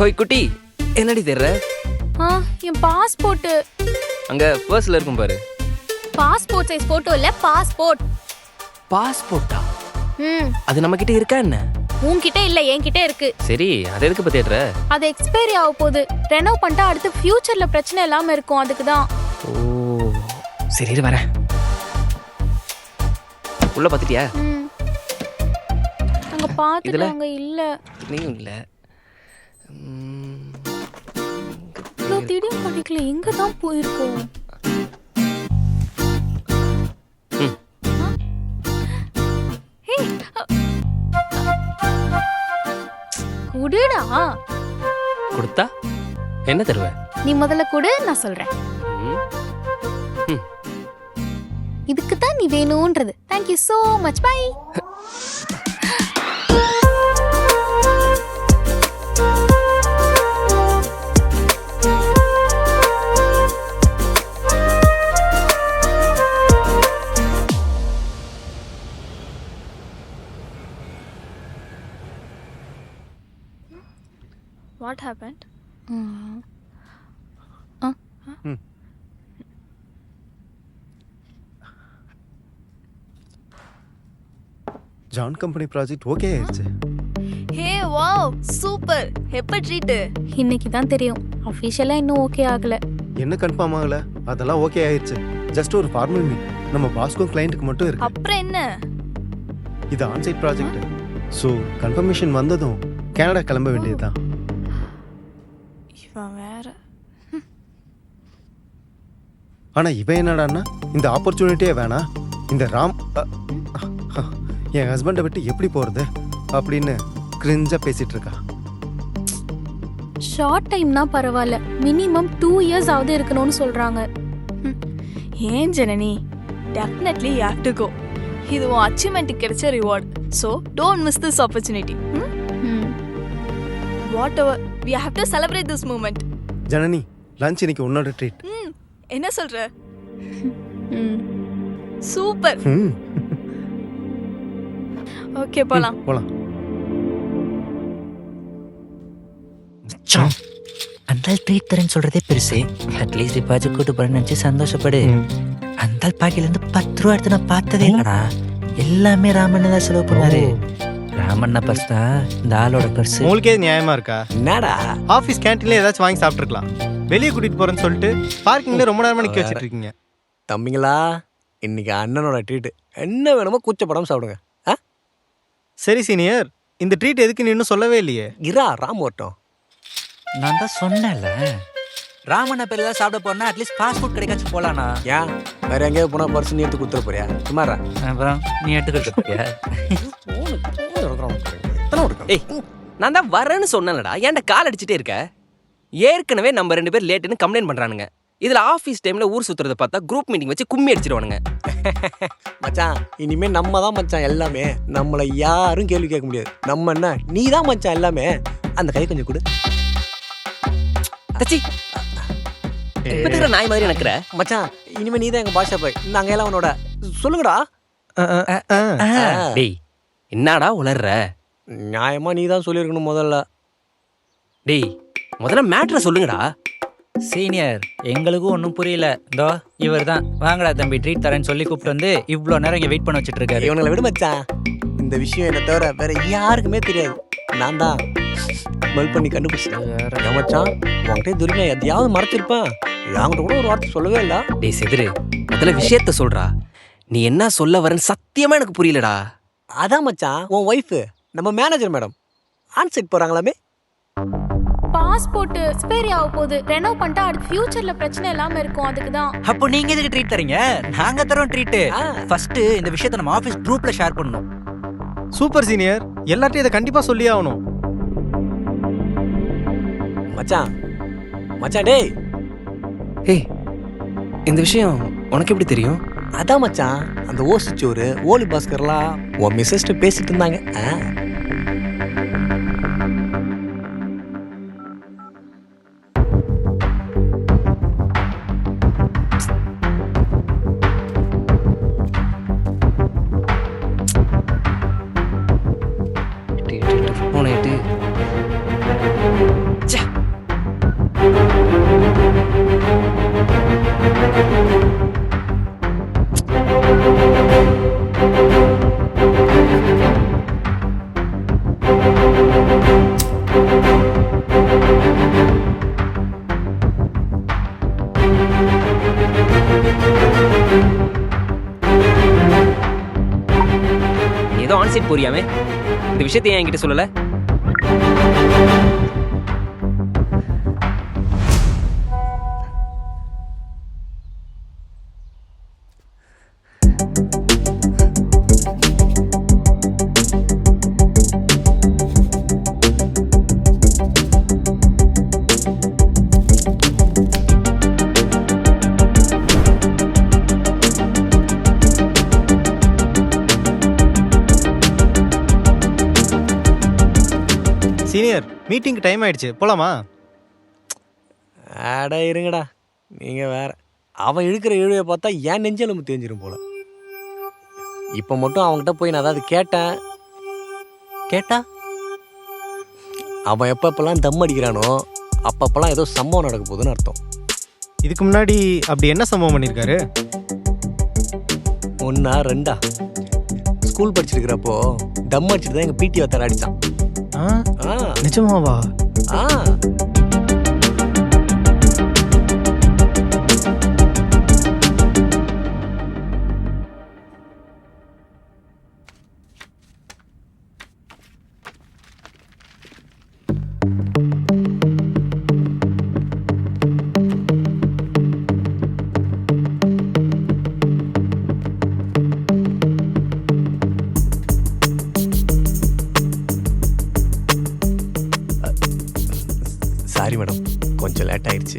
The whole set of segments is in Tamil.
ஹோய் குட்டி, என்னடி தேடுற? என் பாஸ்போர்ட் அங்க பர்ஸ்ல இருக்கும் பாரு. பாஸ்போர்ட் சைஸ் போட்டோ இல்ல, பாஸ்போர்ட். பாஸ்போர்ட்டா? அது நம்ம கிட்ட இருக்கா என்ன? உன்கிட்ட இல்ல, என்கிட்ட இருக்கு. சரி, அது எதுக்கு இப்ப தேடுற? அது எக்ஸ்பைரி ஆக போகுது. ரெனோவ் பண்ணிட்டா அடுத்து ஃபியூச்சர்ல பிரச்சனை இல்லாம இருக்கும், அதுக்கு தான். ஓ சரி, இரு வரேன். உள்ள பாத்துட்டியா? அங்க பாத்துட்டு அங்க இல்ல. நீயும் இல்ல. திடீர்னு கிடைக்கல, எங்க தான் போயிருக்கோம்? குடுடா. கொடுத்தா என்ன தருவ? நீ முதல்ல குடு, நான் சொல்றேன். இதுக்கு தான் நீ வேணும்ன்றது. Thank you so much. Bye. What happened? John company project okay ஆயிடுச்சு. Hey wow, super. எப்ப ட்ரீட்? இன்னைக்கு தான் தெரியும். அஃபிஷியலா இன்னும் ஓகே ஆகல. என்ன கன்ஃபார்ம் ஆகல? அதெல்லாம் ஓகே ஆயிடுச்சு. ஜஸ்ட் ஒரு ஃபார்மல் மீட். நம்ம பாஸ்க்கும் கிளையண்ட்டுக்கு மட்டும் இருக்கு. அப்புறம் என்ன? இது ஆன்சைட் ப்ராஜெக்ட். ஸோ கன்ஃபர்மேஷன் வந்ததும் கனடா கிளம்ப வேண்டியதுதான். இவன் வேற. ஆனா இவன் என்னடான்னா இந்த ஆப்பர்ச்சுனிட்டியே வேணாம், இந்த ராம் என் ஹஸ்பண்டை விட்டு எப்படி போறது அப்படின்னு கிரிஞ்சா பேசிட்டு இருக்கா. ஷார்ட் டைம்னா பரவாயில்ல, மினிமம் 2 years ஆவது இருக்கணும்னு சொல்றாங்க. ஏன் Janani, definitely you have to go. இது உன் அச்சீவ்மெண்ட்டுக்கு கிடைச்ச reward. So don't miss this opportunity. Whatever, we have to celebrate this moment. Janani, lunch இன்னைக்கு உன்னோட ட்ரீட். என்ன சொல்ற? சூப்பர். ஓகே, போலாம். அந்த ட்ரீட் தரேன்னு சொல்றதே பெருசு. அட்லீஸ்ட் இப்பாச்சும் கூட்டு போறேன்னு நினைச்சு சந்தோஷப்படு. அந்த பாக்கில இருந்து 10 ரூபா எடுத்து நான் பார்த்ததே இல்லடா. எல்லாமே ராமண்ண தான் செலவு பண்ணாரு. ராமண்ண பர்ஸ் தான் இந்த ஆளோட பர்ஸ். உங்களுக்கே நியாயமா இருக்கா? என்னடா ஆஃபீஸ் கேன்டீன்ல ஏதாச்சும் வாங்கி சாப்பிட்டுருக்கலாம். வெளியே கூட்டிட்டு போறேன்னு சொல்லிட்டு பார்க்கிங்ல ரொம்ப நேரமா நிக்க வச்சிட்டு இருக்கீங்க. தம்பிங்களா, இன்னைக்கு அண்ணனோட ட்ரீட். என்ன வேணுமோ கூச்சப்படாம சாப்பிடுங்க. சரி சீனியர், இந்த ட்ரீட் எதுக்கு நீ இன்னும் சொல்லவே இல்லையே? இரா ராம் ஓட்டம். நான் தான் சொன்னேன்ல, ராமண்ண பேர்ல தான் சாப்பிட போனா அட்லீஸ்ட் ஃபாஸ்ட் ஃபுட் கடைக்காச்சும் போலானா. ஏன் வேற எங்கேயாவது போனா பர்ஸ் நீ எடுத்து கொடுத்துட போறியா? சும்மாரா. அப்புறம் நீ எடுத்துக்கிட்டு போறியா? ஏய், நான் தான் வரேன்னு சொன்னேன்டா, ஏன்டா கால் அடிச்சுட்டே இருக்க? ஏற்கனவே நம்ம 2 பேர் லேட்டுன்னு கம்ப்ளைண்ட் பண்றானுங்க. இதுல ஆபீஸ் டைம்ல ஊர் சுத்துறத பார்த்தா குரூப் மீட்டிங் வச்சு கும்மி அடிச்சிடுவானுங்க. மச்சான், இனிமே நம்ம தான் மச்சான் எல்லாமே. நம்மளை யாரும் கேள்வி கேட்க முடியாது. நம்ம என்ன, நீ தான் மச்சான் எல்லாமே. அந்த கை கொஞ்சம் கொடு. தச்சி, இப்ப நாய் மாதிரி நினைக்கிற மச்சான், இனிமே நீ தான் எங்க பாஷா பாய். நாங்க எல்லாம் உன்னோட. சொல்லுங்கடா. டேய், என்னடா உளர்ற? நியாயமா நீ தான் சொல்லியிருக்கணும் முதல்ல. டேய், முதல்ல மேட்ரை சொல்லுங்கடா. சீனியர், எங்களுக்கும் ஒன்றும் புரியல. இதோ இவர் தான் வாங்கடா தம்பி ட்ரீட் தரேன்னு சொல்லி கூப்பிட்டு வந்து இவ்வளோ நேரம் இங்கே வெயிட் பண்ண வச்சுட்டு இருக்காரு. இவங்களை விடு மச்சான். இந்த விஷயம் என்ன தவிர வேற யாருக்குமே தெரியாது. நான் தான் மல் பண்ணி கண்டுபிடிச்சேன். மச்சான், உங்ககிட்ட துரியா எதையாவது மறைச்சிருப்பேன். என்கிட்ட கூட ஒரு வார்த்தை சொல்லவே இல்லை. டேய் செதிரு, முதல்ல விஷயத்த சொல்றா. நீ என்ன சொல்ல வரன்னு சத்தியமா எனக்கு புரியலடா. அதான் மச்சான், உன் ஒய்ஃபு நம்ம மேனேஜர் மேடம் ஆன்சைட் போறாங்களாமே. பாஸ்போர்ட் எக்ஸ்பைரி ஆக போகுது. ரெனோவ் பண்ணிட்டா அடுத்து ஃபியூச்சர்ல பிரச்சனை இல்லாம இருக்கும், அதுக்கு தான். அப்போ நீங்க எதுக்கு ட்ரீட் தரீங்க? நாங்க தரோம் ட்ரீட். ஃபர்ஸ்ட் இந்த விஷயத்தை நம்ம ஆபீஸ் குரூப்ல ஷேர் பண்ணணும். சூப்பர் சீனியர், எல்லார்ட்டையும் இதை கண்டிப்பா சொல்லி ஆகணும். மச்சான் மச்சான் டேய். ஏய், இந்த விஷயம் உனக்கு எப்படி தெரியும்? அதான் மச்சான், அந்த ஓசிச்சோரு ஓலி பாஸ்கர்லாம் உன் மிஸ்ஸஸ்ட்டு பேசிட்டு இருந்தாங்க. போனேட்டு ஏதோ ஆன்சைட் போறியாமே, இந்த விஷயத்தை ஏன் என்கிட்ட சொல்லல? சீனியர், மீட்டிங்க்கு டைம் ஆயிடுச்சு, போலாமா? அட இருங்கடா, நீங்கள் வேற. அவன் இழுக்கிற இழுவையை பார்த்தா ஏன் நெஞ்செலும்பு தேஞ்சிரும் போல. இப்போ மட்டும் அவன்கிட்ட போய் நான் ஏதாவது கேட்டா அவன் எப்பப்பெல்லாம் தம் அடிக்கிறானோ அப்பப்பெல்லாம் ஏதோ சம்பவம் நடக்க போகுதுன்னு அர்த்தம். இதுக்கு முன்னாடி அப்படி என்ன சம்பவம் பண்ணியிருக்காரு? 1 2 ஸ்கூல் படிச்சிருக்கிறப்போ தம் அடிச்சுட்டு தான் எங்கள் பிடி ஒருத்தர் அடித்தான். நிஜமாவா? ஆ சாரி மேடம், கொஞ்சம் லேட் ஆயிடுச்சு.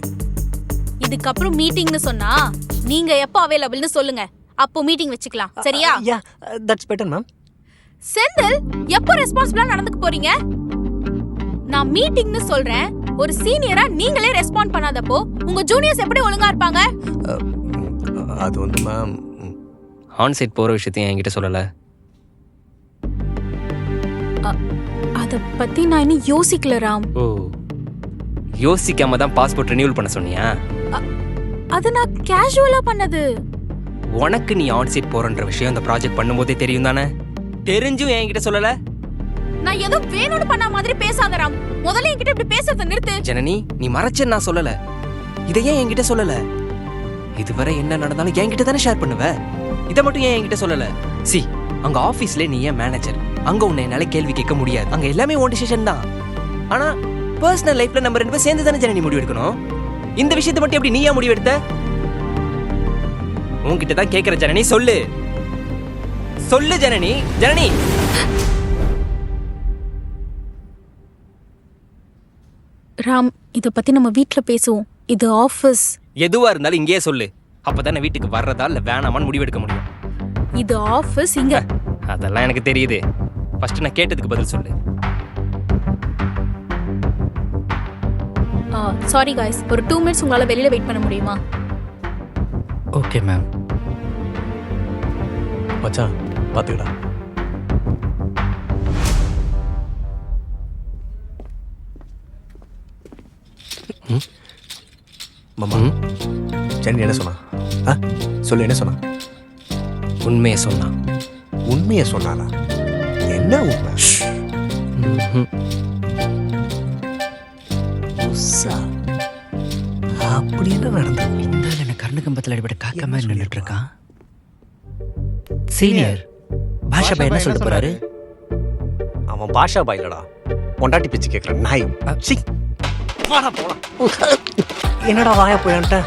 இதுக்கப்புறம் மீட்டிங்னு சொன்னா நீங்க எப்போ அவைலபிள்னு சொல்லுங்க, அப்போ மீட்டிங் வச்சுக்கலாம். சரியா? யா, தட்ஸ் பெட்டர் மேம். செந்தில், எப்போ ரெஸ்பான்சிபிளா நடந்துக்க போறீங்க? நான் மீட்டிங்னு சொல்றேன், ஒரு சீனியரா நீங்களே ரெஸ்பாண்ட் பண்ணாதப்போ உங்க ஜூனியர்ஸ் எப்படி ஒழுங்கா இருப்பாங்க? அது வந்து மேம், ஆன்சைட் போற விஷயத்தையும் என்கிட்ட சொல்லல. அத பத்தி நான் இன்னும் யோசிக்கல ராம். ஓ, யோசிக்காம தான் பாஸ்போர்ட் ரினியூவல் பண்ண சொன்னியா? அது நான் கேஷுவலா பண்ணது. உனக்கு நீ ஆன்சைட் போறன்ற விஷயம் அந்த ப்ராஜெக்ட் பண்ணும்போதே தெரியும் தானே? தெரிஞ்சும் என்கிட்ட சொல்லல. நான் ஏதோ வேணும்னு பண்ண மாதிரி பேசாத ராம். முதல்ல என்கிட்ட இப்படி பேசுறத நிறுத்து. ஜனனி, நீ மறைச்சேன்னு நான் சொல்லல. இதை ஏன் என்கிட்ட சொல்லல? இதுவரை என்ன நடந்தாலும் என்கிட்ட தானே ஷேர் பண்ணுவ. இதை மட்டும் ஏன் என்கிட்ட சொல்லல? சி, அங்க ஆபீஸ்ல நீ ஏன் மேனேஜர், அங்க உன்னை என்னால கேள்வி கேட்க முடியாது. அங்க எல்லாமே ஓன் டிசிஷன் தான். ஆனா பர்சனல் லைஃப்ல நம்ம 2 பேரும் சேர்ந்து தானே ஜனனி முடிவு எடுக்கணும். இந்த விஷயத்தை மட்டும் எப்படி நீயா முடிவு எடுத்த? உன்கிட்ட தான் கேட்கிற ஜனனி, சொல்லு சொல்லு ஜனனி. ஜனனி, ராம், இத பத்தி நம்ம வீட்ல பேசுவோம். இது ஆபீஸ். எதுவா இருந்தாலும் இங்கேயே சொல்லு. அப்பதானே வீட்டுக்கு வர்றதா இல்ல வேணாமான்னு முடிவெடுக்க முடியும். இது ஆபீஸ். இங்க அதெல்லாம் எனக்கு தெரியுது. ஃபர்ஸ்ட் நான் கேட்டதுக்கு பதில் சொல்லு. சாரி गाइस, ஒரு 2 மினிட்ஸ் உங்களால வெளியில வெயிட் பண்ண முடியுமா? Okay ma'am. மச்சான் பாத்துக்கடா. மாமா, சென்னை என்ன சொன்னா? சொல்லு, என்ன சொன்னா? உண்மையை சொன்னான். உண்மையை சொன்னாரா? என்ன உண்மை? அப்படி என்ன நடந்தது? இந்த என்ன கரண்டு கம்பத்தில் அடிபட்ட காக்கா மாதிரி நின்றுட்டு இருக்கான். சீனியர், பாஷா பாய் என்ன சொல்லிட்டு போறாரு? அவன் பாஷா பாய் இல்லடா, பொண்டாட்டி பிச்சு கேட்கற நாய். சி, போடா போடா. என்னடா வாயா போயான்ட்ட?